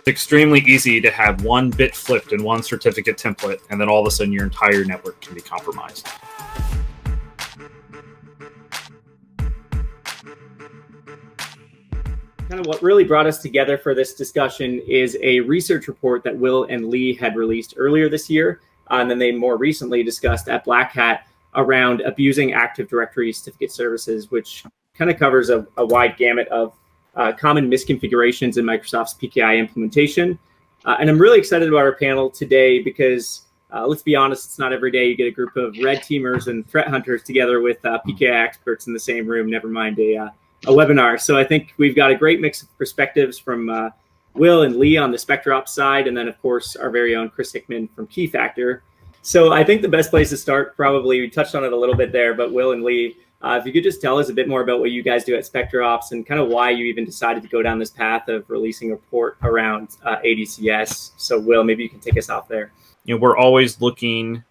extremely easy to have one bit flipped in one certificate template, and then all of a sudden your entire network can be compromised. Kind of what really brought us together for this discussion is a research report that Will and Lee had released earlier this year, and then they more recently discussed at Black Hat around abusing Active Directory certificate services, which kind of covers a wide gamut of common misconfigurations in Microsoft's PKI implementation. And I'm really excited about our panel today because, let's be honest, it's not every day you get a group of red teamers and threat hunters together with PKI experts in the same room, never mind a webinar. So I think we've got a great mix of perspectives from Will and Lee on the SpecterOps side, and then of course our very own Chris Hickman from Keyfactor. So I think the best place to start, probably, we touched on it a little bit there, but Will and Lee, if you could just tell us a bit more about what you guys do at SpecterOps and kind of why you even decided to go down this path of releasing a report around ADCS. So Will, maybe you can take us off there. You know, we're always looking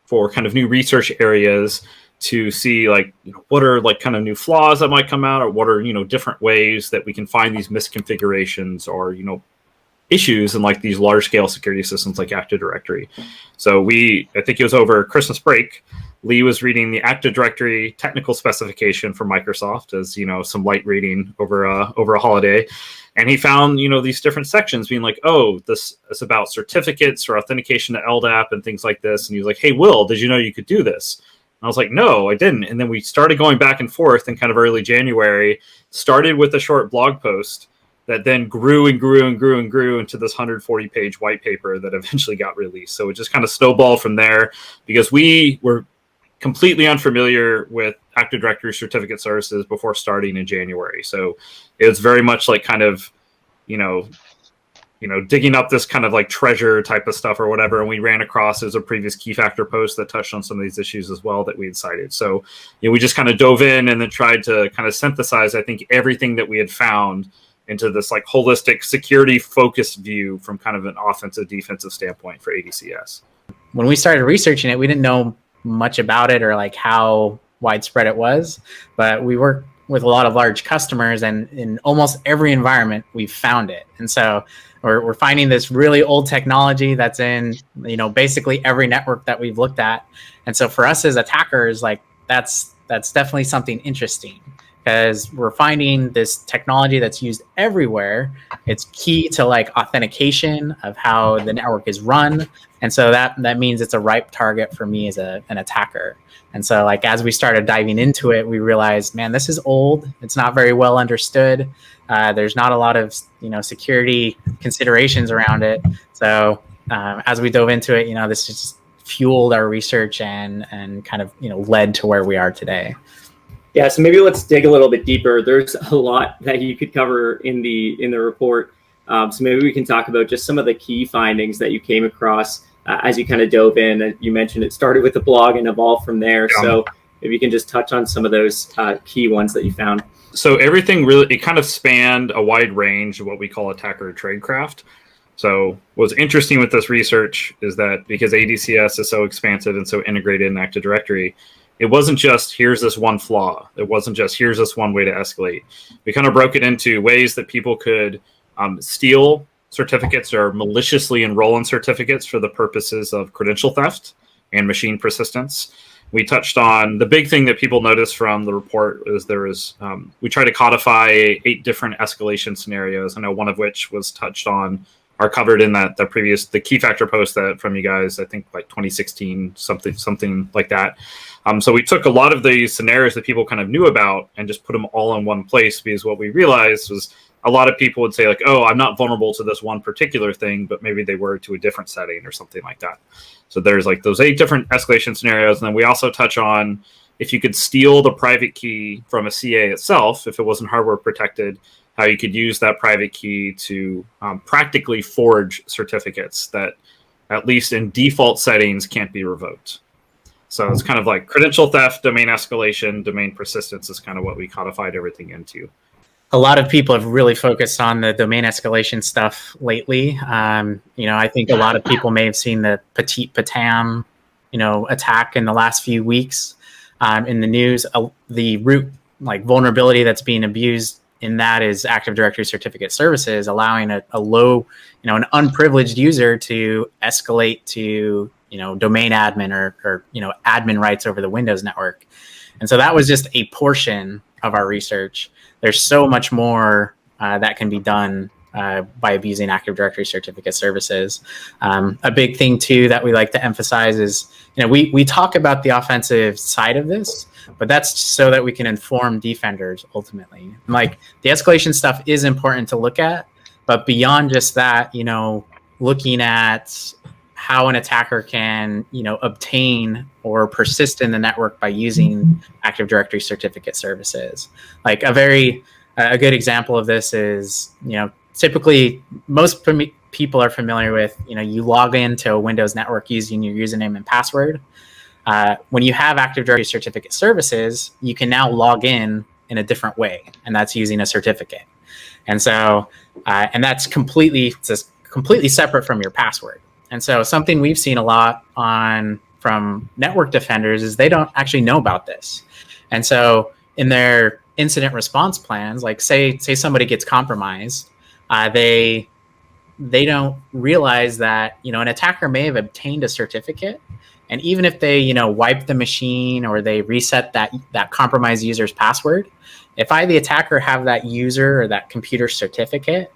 for kind of new research areas to see, like, you know, what are like kind of new flaws that might come out, or what are, you know, different ways that we can find these misconfigurations or, you know, issues in like these large scale security systems like Active Directory. So I think it was over Christmas break, Lee was reading the Active Directory technical specification from Microsoft, as, you know, some light reading over a holiday. And he found, you know, these different sections being like, oh, this is about certificates or authentication to LDAP and things like this. And he was like, hey, Will, did you know you could do this? And I was like, no, I didn't. And then we started going back and forth in kind of early January, started with a short blog post that then grew and grew and grew and grew into this 140-page white paper that eventually got released. So it just kind of snowballed from there because we were completely unfamiliar with Active Directory certificate services before starting in January. So it was very much like kind of, you know, digging up this kind of like treasure type of stuff or whatever. And we ran across, as a previous Keyfactor post that touched on some of these issues as well that we had cited. So, you know, we just kind of dove in and then tried to kind of synthesize, I think, everything that we had found into this like holistic security focused view from kind of an offensive defensive standpoint for ADCS. When we started researching it, we didn't know much about it or like how widespread it was, but we work with a lot of large customers, and in almost every environment we've found it. And so we're finding this really old technology that's in, you know, basically every network that we've looked at. And so for us as attackers, like that's definitely something interesting, because we're finding this technology that's used everywhere. It's key to like authentication of how the network is run. And so that means it's a ripe target for me as an attacker. And so like as we started diving into it, we realized, man, this is old. It's not very well understood. There's not a lot of, you know, security considerations around it. So as we dove into it, you know, this just fueled our research and kind of, you know, led to where we are today. Yeah, so maybe let's dig a little bit deeper. There's a lot that you could cover in the report. So maybe we can talk about just some of the key findings that you came across as you kind of dove in. You mentioned it started with the blog and evolved from there. Yeah. So if you can just touch on some of those key ones that you found. So everything really, it kind of spanned a wide range of what we call attacker tradecraft. So what's interesting with this research is that because ADCS is so expansive and so integrated in Active Directory, it wasn't just here's this one flaw. It wasn't just here's this one way to escalate. We kind of broke it into ways that people could steal certificates or maliciously enroll in certificates for the purposes of credential theft and machine persistence. We touched on the big thing that people noticed from the report is we tried to codify 8 different escalation scenarios. I know one of which was touched on or covered in the Keyfactor post that from you guys, I think like 2016, something like that. So we took a lot of these scenarios that people kind of knew about and just put them all in one place, because what we realized was a lot of people would say like, oh, I'm not vulnerable to this one particular thing, but maybe they were to a different setting or something like that. So there's like those 8 different escalation scenarios. And then we also touch on if you could steal the private key from a CA itself, if it wasn't hardware protected, how you could use that private key to practically forge certificates that, at least in default settings, can't be revoked. So it's kind of like credential theft, domain escalation, domain persistence is kind of what we codified everything into. A lot of people have really focused on the domain escalation stuff lately. You know, I think a lot of people may have seen the Petit Patam, you know, attack in the last few weeks in the news. The root like vulnerability that's being abused in that is Active Directory certificate services, allowing a low, an unprivileged user to escalate to, domain admin or admin rights over the Windows network. And so that was just a portion of our research. There's so much more that can be done by abusing Active Directory certificate services. A big thing too that we like to emphasize is, we talk about the offensive side of this, but that's so that we can inform defenders ultimately. Like, the escalation stuff is important to look at, but beyond just that, looking at how an attacker can, obtain or persist in the network by using Active Directory certificate services. Like a good example of this is, typically most people are familiar with, you log into a Windows network using your username and password. When you have Active Directory certificate services, you can now log in a different way, and that's using a certificate. And so, and that's completely separate from your password. And so something we've seen a lot from network defenders is they don't actually know about this. And so in their incident response plans, like say somebody gets compromised, they don't realize that, an attacker may have obtained a certificate. And even if they, wipe the machine or they reset that compromised user's password, if I, the attacker, have that user or that computer certificate,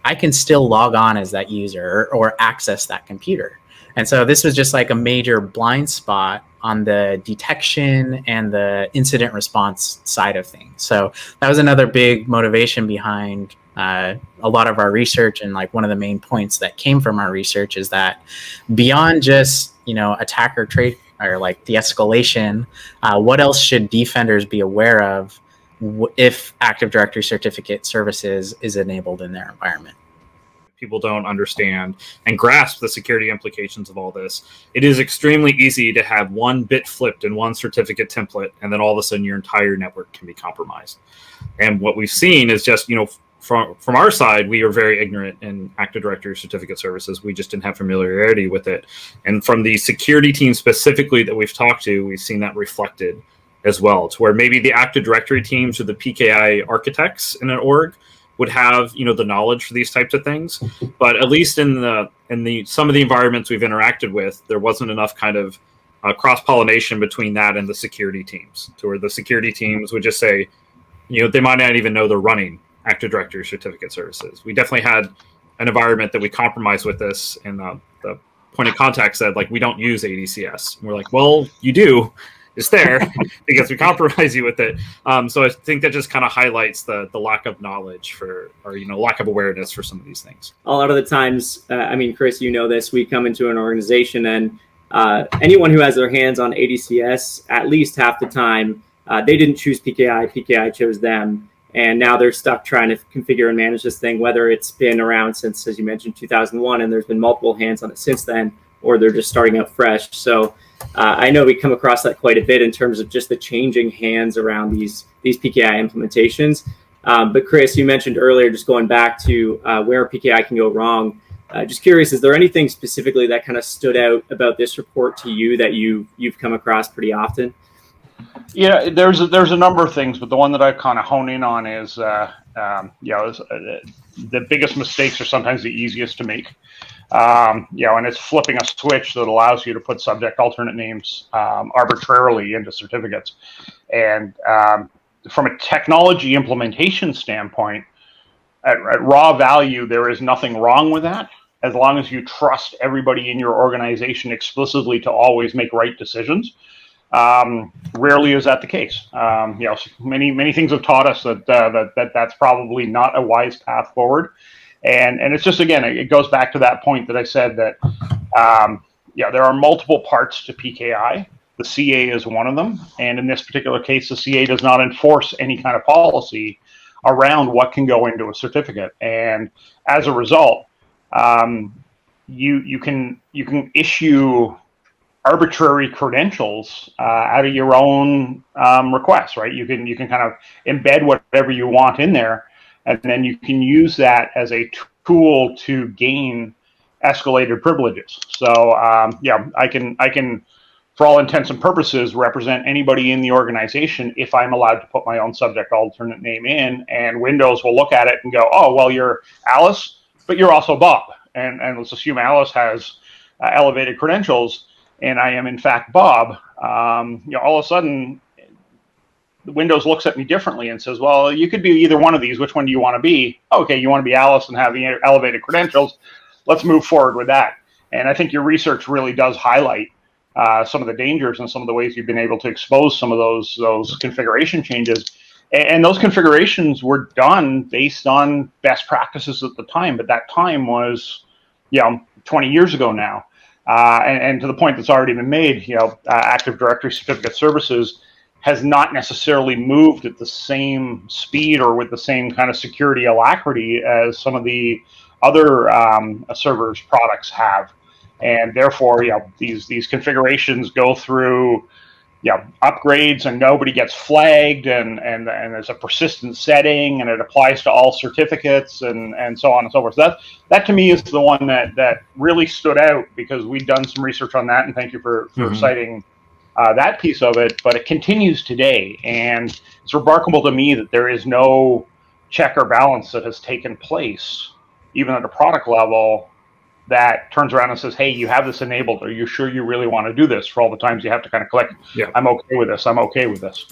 I can still log on as that user or access that computer. And so this was just like a major blind spot on the detection and the incident response side of things. So that was another big motivation behind a lot of our research. And like one of the main points that came from our research is that beyond just, attacker trade or like the escalation, what else should defenders be aware of if Active Directory certificate services is enabled in their environment? People don't understand and grasp the security implications of all this. It is extremely easy to have one bit flipped in one certificate template, and then all of a sudden your entire network can be compromised. And what we've seen is just, from our side, we are very ignorant in Active Directory certificate services. We just didn't have familiarity with it. And from the security team specifically that we've talked to, we've seen that reflected as well, to where maybe the Active Directory teams or the PKI architects in an org would have, the knowledge for these types of things. But at least in some of the environments we've interacted with, there wasn't enough kind of cross-pollination between that and the security teams, to where the security teams would just say, they might not even know they're running Active Directory certificate services. We definitely had an environment that we compromised with this, and the point of contact said, like, we don't use ADCS. And we're like, well, you do. It's there because we compromise you with it. So I think that just kind of highlights the lack of knowledge or lack of awareness for some of these things. A lot of the times, Chris, this, we come into an organization and anyone who has their hands on ADCS, at least half the time, they didn't choose PKI chose them. And now they're stuck trying to configure and manage this thing, whether it's been around since, as you mentioned, 2001, and there's been multiple hands on it since then, or they're just starting out fresh. So I know we come across that quite a bit in terms of just the changing hands around these PKI implementations. But Chris, you mentioned earlier, just going back to where PKI can go wrong. Just curious, is there anything specifically that kind of stood out about this report to you that you've come across pretty often? Yeah, there's a number of things, but the one that I kind of hone in on is, the biggest mistakes are sometimes the easiest to make. And it's flipping a switch that allows you to put subject alternate names arbitrarily into certificates. And from a technology implementation standpoint, at raw value, there is nothing wrong with that, as long as you trust everybody in your organization explicitly to always make right decisions. Rarely is that the case. Many things have taught us that that's probably not a wise path forward. And it's just, again, it goes back to that point that I said that, there are multiple parts to PKI. The CA is one of them. And in this particular case, the CA does not enforce any kind of policy around what can go into a certificate. And as a result, you can issue arbitrary credentials out of your own request, right? You can kind of embed whatever you want in there, and then you can use that as a tool to gain escalated privileges. So I can for all intents and purposes, represent anybody in the organization if I'm allowed to put my own subject alternate name in. And Windows will look at it and go, oh, well, you're Alice, but you're also Bob. And let's assume Alice has elevated credentials, and I am in fact Bob. All of a sudden, Windows looks at me differently and says, well, you could be either one of these. Which one do you want to be? Okay, you want to be Alice and have the elevated credentials. Let's move forward with that. And I think your research really does highlight some of the dangers and some of the ways you've been able to expose some of those configuration changes. And those configurations were done based on best practices at the time, but that time was, 20 years ago now. And to the point that's already been made, Active Directory certificate services has not necessarily moved at the same speed or with the same kind of security alacrity as some of the other servers products have. And therefore, these configurations go through upgrades, and nobody gets flagged, and there's a persistent setting, and it applies to all certificates, and so on and so forth. So that to me is the one that really stood out, because we've done some research on that, and thank you for citing that piece of it. But it continues today, and it's remarkable to me that there is no check or balance that has taken place, even at a product level, that turns around and says, hey, you have this enabled. Are you sure you really want to do this? For all the times you have to kind of click, I'm okay with this. I'm okay with this.